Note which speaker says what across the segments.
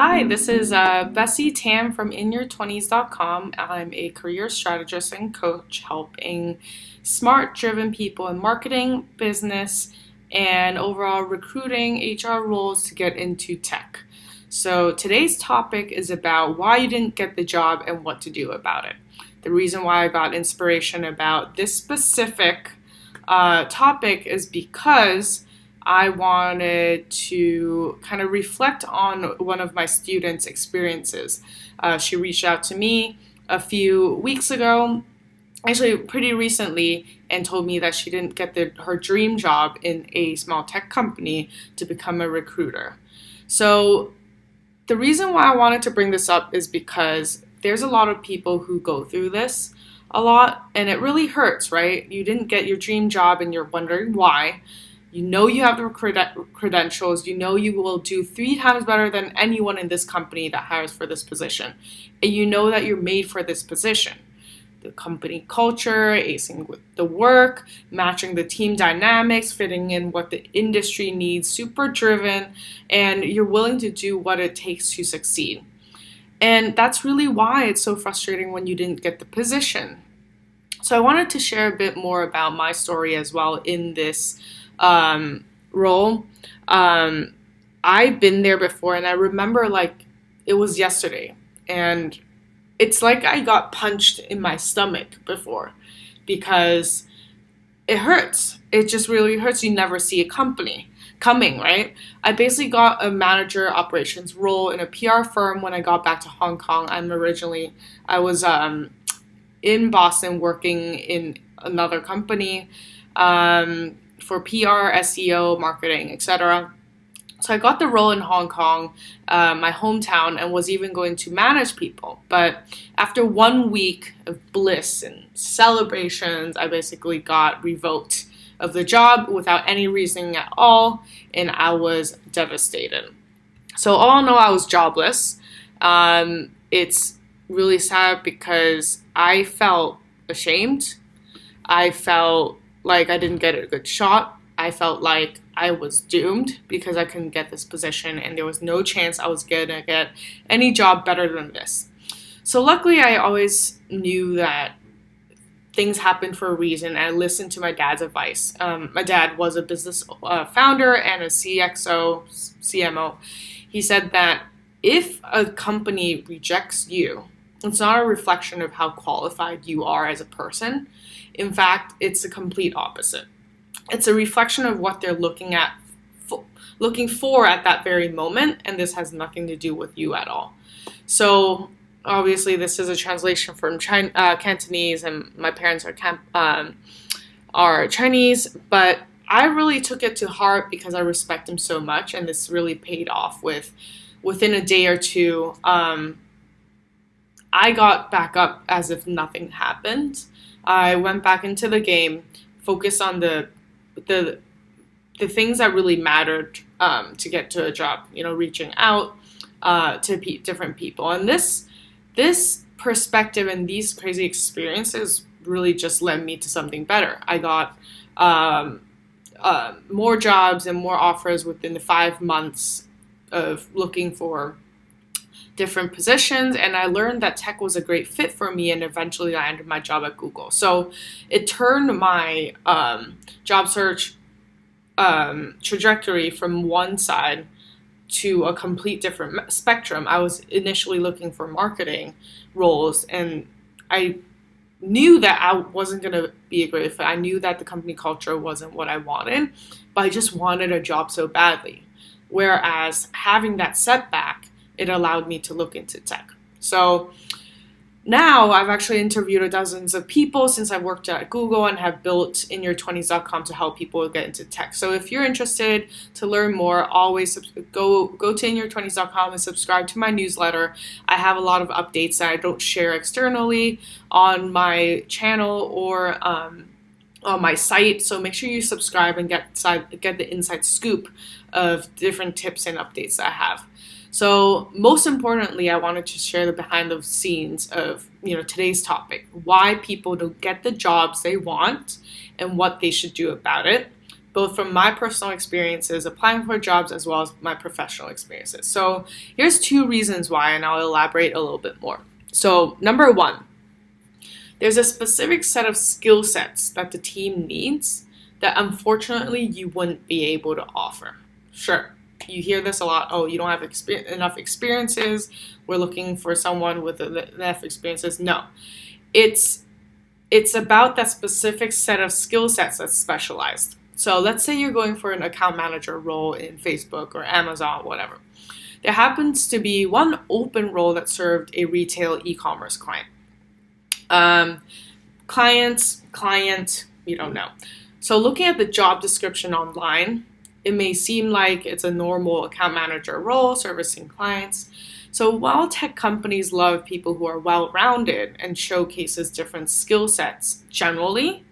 Speaker 1: Hi, this is Bessy Tam from inyour20s.com. I'm a career strategist and coach helping smart, driven people in marketing, business, and overall recruiting HR roles to get into tech. So today's topic is about why you didn't get the job and what to do about it. The reason why I got inspiration about this specific topic is because I wanted to kind of reflect on one of my students' experiences. She reached out to me a few weeks ago, actually pretty recently, and told me that she didn't get her dream job in a small tech company to become a recruiter. So the reason why I wanted to bring this up is because there's a lot of people who go through this a lot, and it really hurts, right? You didn't get your dream job and you're wondering why. You know you have the credentials. You know you will do 3 times better than anyone in this company that hires for this position. And you know that you're made for this position. The company culture, acing with the work, matching the team dynamics, fitting in what the industry needs, super driven, and you're willing to do what it takes to succeed. And that's really why it's so frustrating when you didn't get the position. So I wanted to share a bit more about my story as well in this role. I've been there before, and I remember like it was yesterday, and it's like I got punched in my stomach before because it hurts. It just really hurts. You never see a company coming, right? I basically got a manager operations role in a PR firm when I got back to Hong Kong. I was in Boston working in another company for PR, SEO, marketing, etc. So I got the role in Hong Kong, my hometown, and was even going to manage people. But after 1 week of bliss and celebrations, I basically got revoked of the job without any reasoning at all, and I was devastated. So all in all, I was jobless. It's really sad because I felt ashamed. I felt like I didn't get a good shot. I felt like I was doomed because I couldn't get this position and there was no chance I was going to get any job better than this. So luckily, I always knew that things happen for a reason. I listened to my dad's advice. My dad was a business founder and a CMO. He said that if a company rejects you, it's not a reflection of how qualified you are as a person. In fact, it's the complete opposite. It's a reflection of what they're looking for at that very moment, and this has nothing to do with you at all. So obviously, this is a translation from Cantonese, and my parents are Chinese, but I really took it to heart because I respect them so much, and this really paid off within a day or two. I got back up as if nothing happened. I went back into the game, focused on the things that really mattered to get to a job. You know, reaching out to different people, and this perspective and these crazy experiences really just led me to something better. I got more jobs and more offers within the 5 months of looking for different positions, and I learned that tech was a great fit for me, and eventually I landed my job at Google. So it turned my job search trajectory from one side to a complete different spectrum. I was initially looking for marketing roles, and I knew that I wasn't going to be a great fit. I knew that the company culture wasn't what I wanted, but I just wanted a job so badly. Whereas having that setback, it allowed me to look into tech. So now I've actually interviewed dozens of people since I worked at Google and have built inyour20s.com to help people get into tech. So if you're interested to learn more, always go to inyour20s.com and subscribe to my newsletter. I have a lot of updates that I don't share externally on my channel or on my site. So make sure you subscribe and get the inside scoop of different tips and updates that I have. So most importantly, I wanted to share the behind the scenes of, today's topic, why people don't get the jobs they want and what they should do about it. both from my personal experiences applying for jobs as well as my professional experiences. So here's 2 reasons why, and I'll elaborate a little bit more. So number 1, there's a specific set of skill sets that the team needs that unfortunately you wouldn't be able to offer. Sure, you hear this a lot. Oh, you don't have enough experiences. We're looking for someone with enough experiences. No, it's about that specific set of skill sets that's specialized. So let's say you're going for an account manager role in Facebook or Amazon, whatever. There happens to be one open role that served a retail e-commerce client. Client, you don't know. So looking at the job description online, it may seem like it's a normal account manager role servicing clients. So while tech companies love people who are well-rounded and showcases different skill sets generally,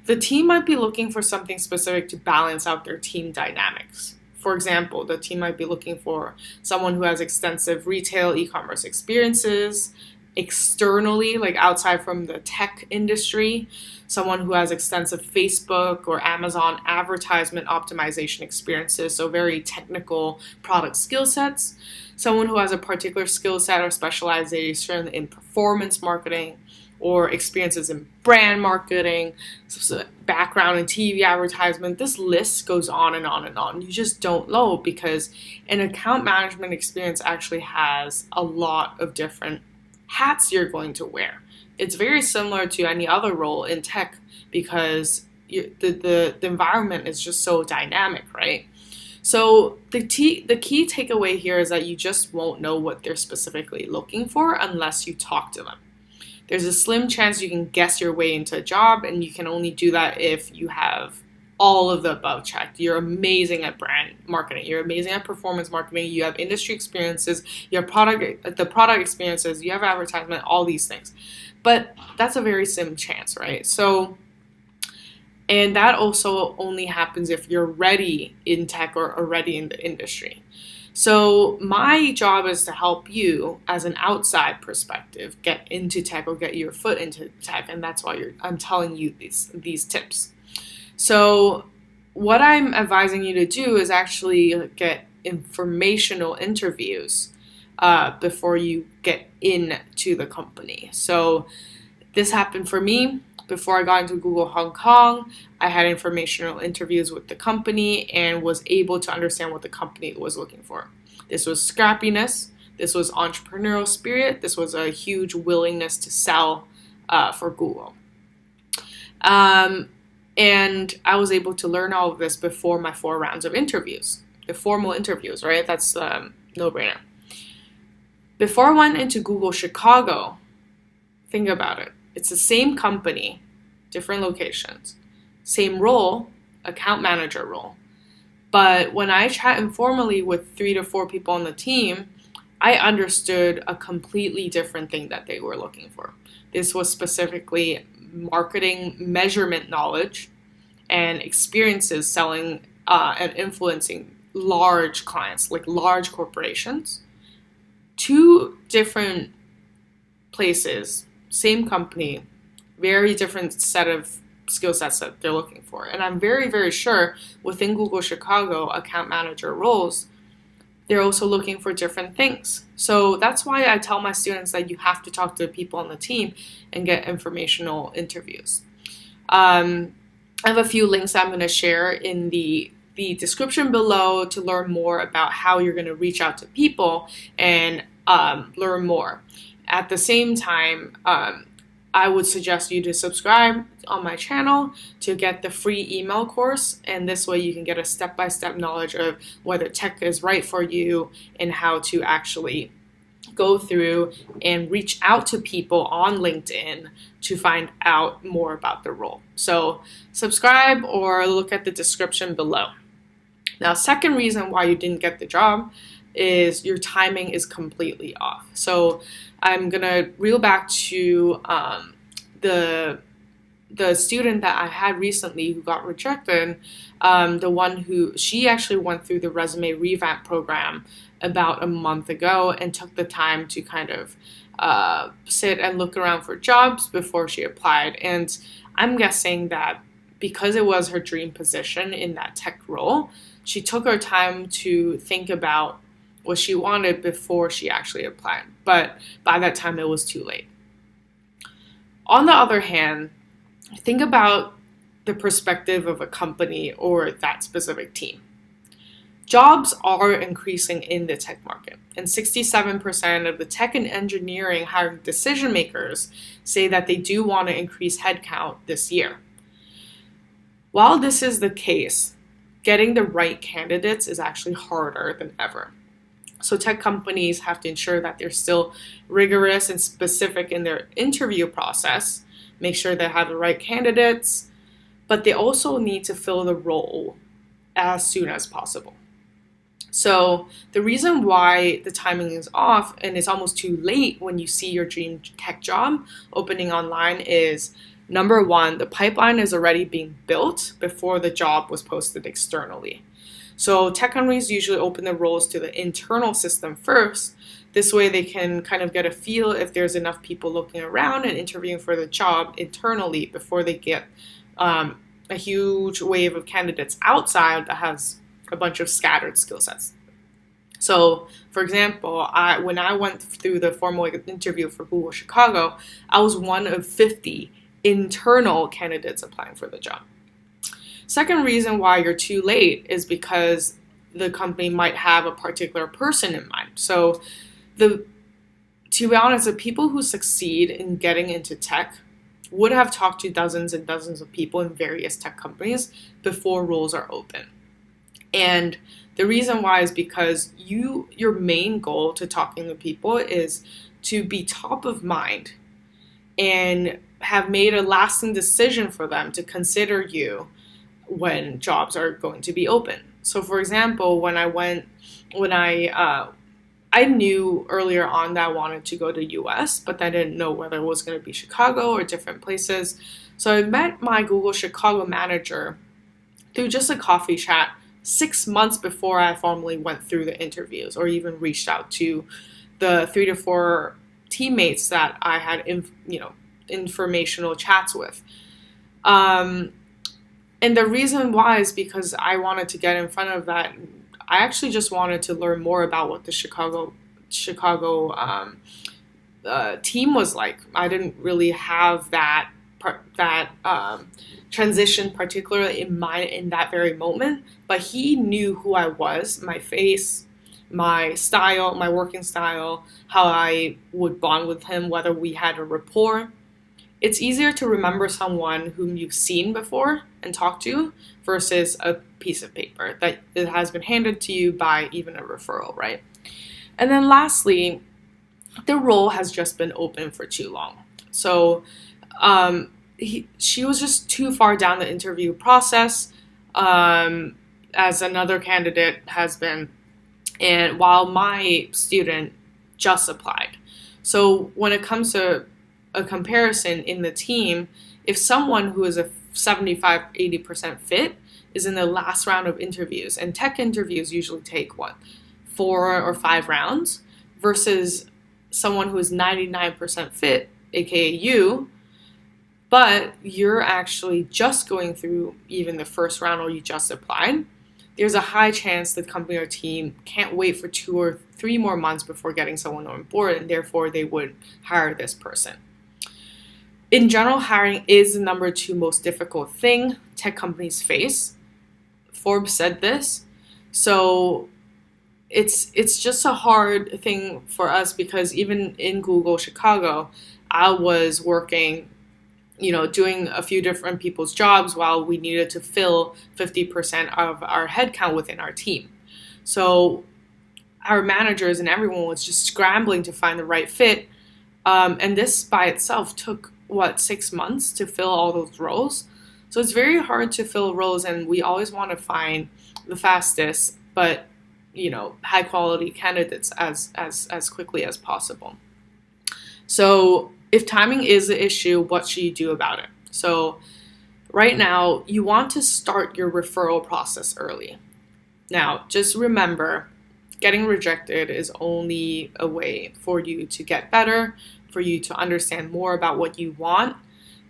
Speaker 1: the team might be looking for something specific to balance out their team dynamics. For example, the team might be looking for someone who has extensive retail e-commerce experiences, externally, like outside from the tech industry, someone who has extensive Facebook or Amazon advertisement optimization experiences, so very technical product skill sets, someone who has a particular skill set or specialization in performance marketing or experiences in brand marketing, background in TV advertisement. This list goes on and on and on. You just don't know, because an account management experience actually has a lot of different hats you're going to wear. It's very similar to any other role in tech, because the environment is just so dynamic, right? So the key takeaway here is that you just won't know what they're specifically looking for unless you talk to them. There's a slim chance you can guess your way into a job, and you can only do that if you have all of the above checked. You're amazing at brand marketing. You're amazing at performance marketing. You have industry experiences. You have product experiences. You have advertisement, all these things. But that's a very slim chance, right? So, and that also only happens if you're ready in tech or already in the industry. So my job is to help you as an outside perspective get into tech or get your foot into tech, and that's why I'm telling you these tips. So what I'm advising you to do is actually get informational interviews before you get into the company. So this happened for me. Before I got into Google Hong Kong, I had informational interviews with the company and was able to understand what the company was looking for. This was scrappiness. This was entrepreneurial spirit. This was a huge willingness to sell for Google. And I was able to learn all of this before my 4 rounds of interviews, the formal interviews, right? That's no-brainer. Before I went into Google Chicago, think about it. It's the same company, different locations, same role, account manager role. But when I chat informally with 3 to 4 people on the team, I understood a completely different thing that they were looking for. This was specifically marketing measurement knowledge and experiences selling and influencing large clients, like large corporations. 2 different places, same company, very different set of skill sets that they're looking for. And I'm very, very sure within Google Chicago account manager roles, they're also looking for different things. So that's why I tell my students that you have to talk to people on the team and get informational interviews. I have a few links I'm going to share in the description below to learn more about how you're going to reach out to people and learn more. At the same time, I would suggest you to subscribe on my channel to get the free email course, and this way you can get a step-by-step knowledge of whether tech is right for you and how to actually go through and reach out to people on LinkedIn to find out more about the role. So subscribe or look at the description below. Now, second reason why you didn't get the job is your timing is completely off. So I'm gonna reel back to the student that I had recently who got rejected, the one who, she actually went through the resume revamp program about a month ago and took the time to kind of sit and look around for jobs before she applied. And I'm guessing that because it was her dream position in that tech role, she took her time to think about what she wanted before she actually applied. But by that time, it was too late. On the other hand, think about the perspective of a company or that specific team. Jobs are increasing in the tech market, and 67% of the tech and engineering hiring decision makers say that they do want to increase headcount this year. While this is the case, getting the right candidates is actually harder than ever. So tech companies have to ensure that they're still rigorous and specific in their interview process, make sure they have the right candidates, but they also need to fill the role as soon as possible. So the reason why the timing is off and it's almost too late when you see your dream tech job opening online is, number one, the pipeline is already being built before the job was posted externally. So tech companies usually open the roles to the internal system first. This way they can kind of get a feel if there's enough people looking around and interviewing for the job internally before they get a huge wave of candidates outside that has a bunch of scattered skill sets. So, for example, when I went through the formal interview for Google Chicago, I was one of 50 internal candidates applying for the job. Second reason why you're too late is because the company might have a particular person in mind. So, to be honest, the people who succeed in getting into tech would have talked to dozens and dozens of people in various tech companies before roles are open. And the reason why is because your main goal to talking to people is to be top of mind and have made a lasting decision for them to consider you when jobs are going to be open. So for example, I knew earlier on that I wanted to go to US, but I didn't know whether it was going to be Chicago or different places. So I met my Google Chicago manager through just a coffee chat 6 months before I formally went through the interviews or even reached out to the 3 to 4 teammates that I had informational chats with. And the reason why is because I wanted to get in front of that. I actually just wanted to learn more about what the Chicago team was like. I didn't really have that transition particularly in mind in that very moment, but he knew who I was, my face, my style, my working style, how I would bond with him, whether we had a rapport. It's easier to remember someone whom you've seen before and talked to versus a piece of paper that it has been handed to you by even a referral, right? And then lastly, the role has just been open for too long. So she was just too far down the interview process, as another candidate has been, and while my student just applied. So when it comes to a comparison in the team, if someone who is a 75-80% fit is in the last round of interviews, and tech interviews usually take 4 or 5 rounds, versus someone who is 99% fit, aka you, but you're actually just going through even the first round or you just applied, there's a high chance the company or team can't wait for 2 or 3 more months before getting someone on board, and therefore they would hire this person. In general, hiring is the number 2 most difficult thing tech companies face. Forbes said this. So it's just a hard thing for us because even in Google Chicago, I was working, doing a few different people's jobs while we needed to fill 50% of our headcount within our team. So our managers and everyone was just scrambling to find the right fit. And this by itself took, 6 months to fill all those roles. So it's very hard to fill roles, and we always want to find the fastest, but, high quality candidates as quickly as possible. So if timing is the issue, what should you do about it? So right now, you want to start your referral process early. Now, just remember, getting rejected is only a way for you to get better, for you to understand more about what you want,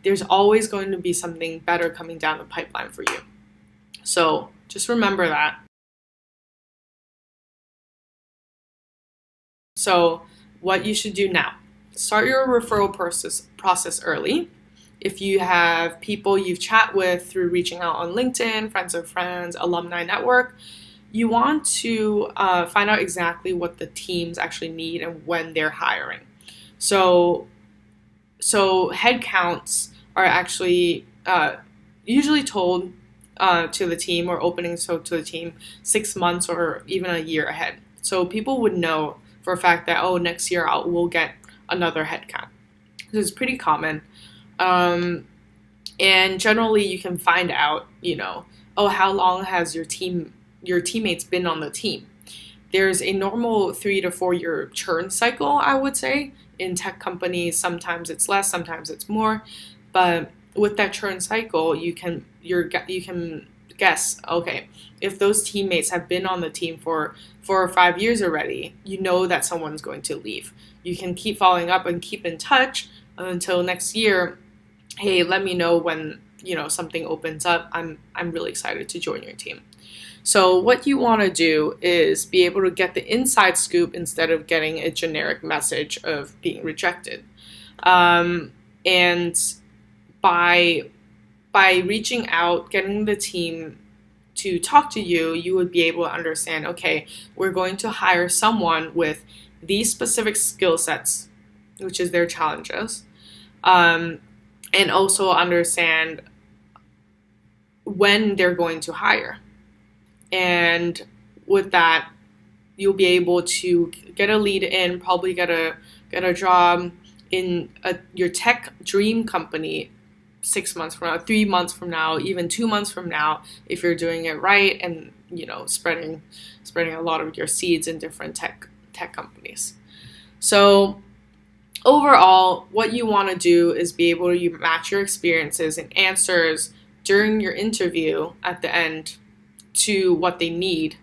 Speaker 1: there's always going to be something better coming down the pipeline for you. So just remember that. So what you should do now, start your referral process early. If you have people you've chat with through reaching out on LinkedIn, friends of friends, alumni network, you want to find out exactly what the teams actually need and when they're hiring. So head counts are actually usually told to the team, or openings to the team 6 months or even a year ahead. So people would know for a fact that, oh, next year we'll get another head count. This is pretty common. And generally you can find out, oh, how long has your teammates been on the team? There's a normal 3 to 4 year churn cycle, I would say. In tech companies, sometimes it's less, sometimes it's more. But with that churn cycle, you can guess, okay, if those teammates have been on the team for 4 or 5 years already, you know that someone's going to leave. You can keep following up and keep in touch until next year. Hey, let me know when something opens up. I'm really excited to join your team. So what you want to do is be able to get the inside scoop instead of getting a generic message of being rejected. And by reaching out, getting the team to talk to you, you would be able to understand, okay, we're going to hire someone with these specific skill sets, which is their challenges, and also understand when they're going to hire. And with that, you'll be able to get a lead in, probably get a job in your tech dream company 6 months from now, 3 months from now, even 2 months from now, if you're doing it right and spreading a lot of your seeds in different tech companies. So overall, what you want to do is be able to match your experiences and answers during your interview at the end to what they need,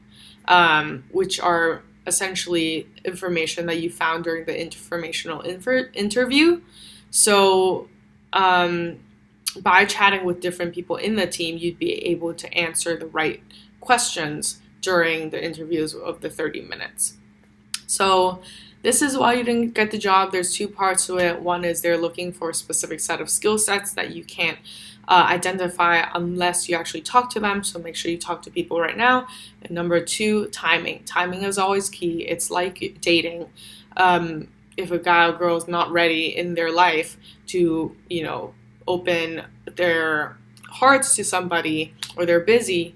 Speaker 1: which are essentially information that you found during the informational interview. So by chatting with different people in the team, you'd be able to answer the right questions during the interviews of the 30 minutes. So this is why you didn't get the job. There's 2 parts to it. One is they're looking for a specific set of skill sets that you can't identify unless you actually talk to them. So make sure you talk to people right now. And number 2, timing. Timing is always key. It's like dating. If a guy or girl is not ready in their life to, open their hearts to somebody, or they're busy,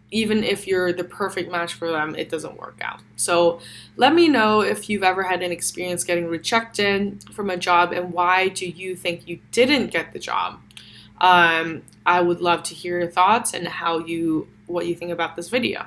Speaker 1: even if you're the perfect match for them, it doesn't work out. So let me know if you've ever had an experience getting rejected from a job, and why do you think you didn't get the job? I would love to hear your thoughts and what you think about this video.